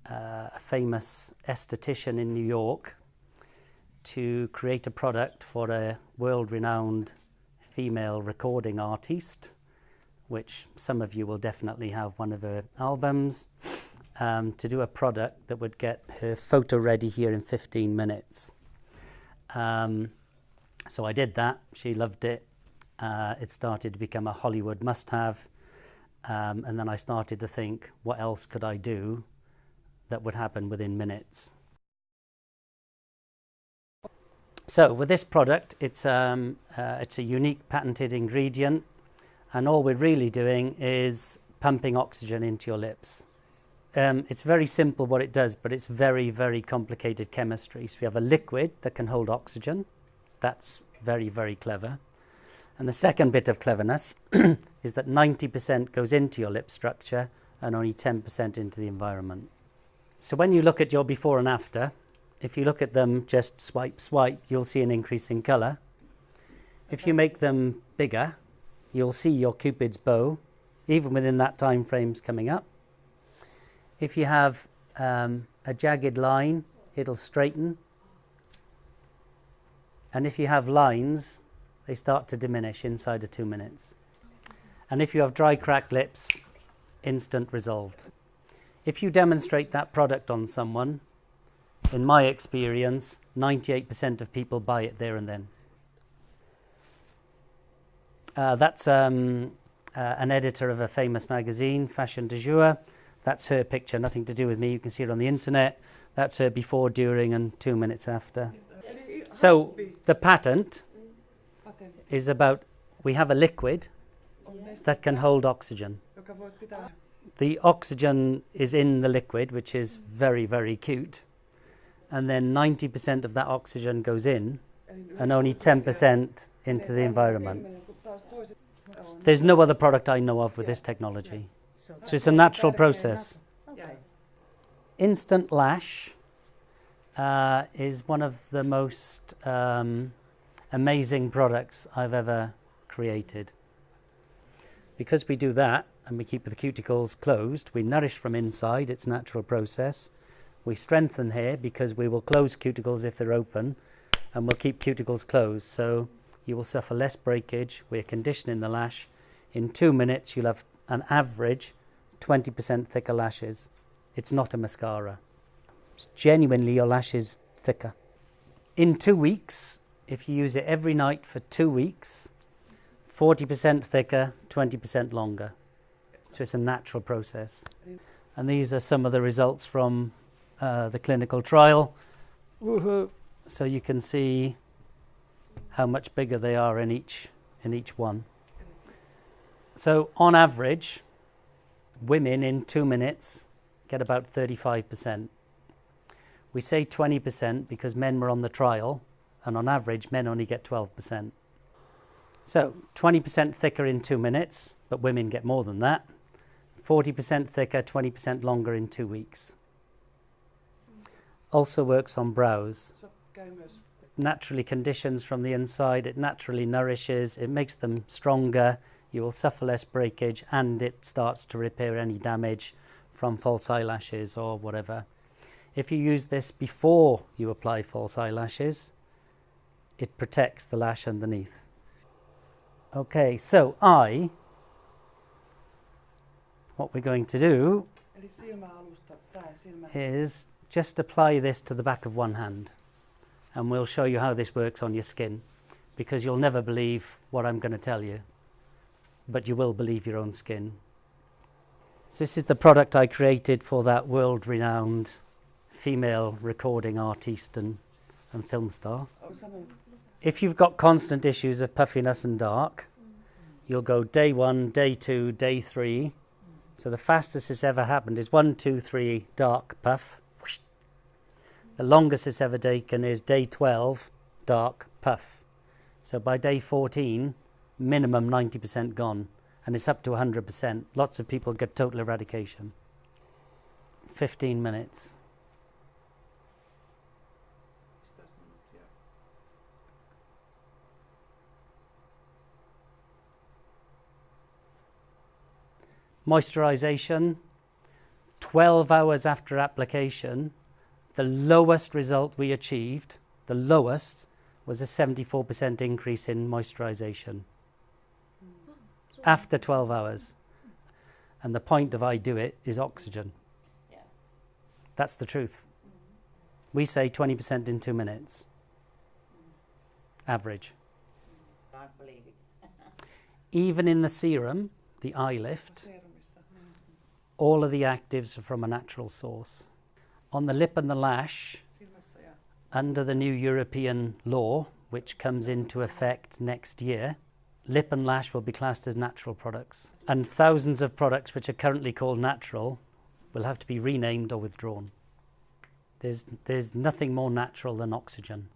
a famous esthetician in New York to create a product for a world-renowned female recording artist, which some of you will definitely have one of her albums, to do a product that would get her photo ready here in 15 minutes. So I did that. She loved it. It started to become a Hollywood must-have. And then I started to think, what else could I do that would happen within minutes? So with this product, it's a unique patented ingredient, and all we're really doing is pumping oxygen into your lips. It's very simple what it does, but it's very, very complicated chemistry. So we have a liquid that can hold oxygen. That's very, very clever. And the second bit of cleverness is that 90% goes into your lip structure and only 10% into the environment. So when you look at your before and after, if you look at them just swipe, swipe, you'll see an increase in colour. If you make them bigger, you'll see your Cupid's bow, even within that time frame's coming up. If you have a jagged line, it'll straighten. And if you have lines, they start to diminish inside of 2 minutes. And if you have dry, cracked lips, instant resolved. If you demonstrate that product on someone, in my experience, 98% of people buy it there and then. That's an editor of a famous magazine, Fashion du Jour. That's her picture, nothing to do with me. You can see it on the internet. That's her before, during, and 2 minutes after. So the patent is about, we have a liquid that can hold oxygen. The oxygen is in the liquid, which is very, very cute. And then 90% of that oxygen goes in and only 10% into the environment. There's no other product I know of with this technology. So it's a natural process. Instant Lash is one of the most amazing products I've ever created. Because we do that and we keep the cuticles closed, we nourish from inside, it's a natural process. We strengthen here because we will close cuticles if they're open, and we'll keep cuticles closed, so you will suffer less breakage. We're conditioning the lash. In 2 minutes you'll have an average 20% thicker lashes. It's not a mascara. It's genuinely your lashes thicker. In 2 weeks, if you use it every night for 2 weeks, 40% thicker, 20% longer. So it's a natural process. And these are some of the results from the clinical trial. Woohoo. So you can see how much bigger they are in each one. So on average, women in 2 minutes get about 35%. We say 20% because men were on the trial, and on average men only get 12%. So 20% thicker in 2 minutes, but women get more than that. 40% thicker, 20% longer in 2 weeks. Also works on brows. Naturally conditions from the inside, it naturally nourishes, it makes them stronger, you will suffer less breakage, and it starts to repair any damage from false eyelashes or whatever. If you use this before you apply false eyelashes, it protects the lash underneath. Okay, so what we're going to do is just apply this to the back of one hand, and we'll show you how this works on your skin, because you'll never believe what I'm going to tell you, but you will believe your own skin. So this is the product I created for that world-renowned female recording artiste and film star. If you've got constant issues of puffiness and dark, you'll go day 1, day 2, day 3. So the fastest it's ever happened is 1, 2, 3, dark puff. The longest it's ever taken is day 12, dark puff. So by day 14, minimum 90% gone, and it's up to 100%. Lots of people get total eradication. 15 minutes. Moisturization, 12 hours after application, the lowest result we achieved, the lowest, was a 74% increase in moisturization after 12 hours. And the point of I Do It is oxygen. Yeah. That's the truth. We say 20% in 2 minutes. Average. Can't believe it. Even in the serum, the eye lift, all of the actives are from a natural source. On the lip and the lash, under the new European law, which comes into effect next year, lip and lash will be classed as natural products. And thousands of products which are currently called natural will have to be renamed or withdrawn. There's nothing more natural than oxygen.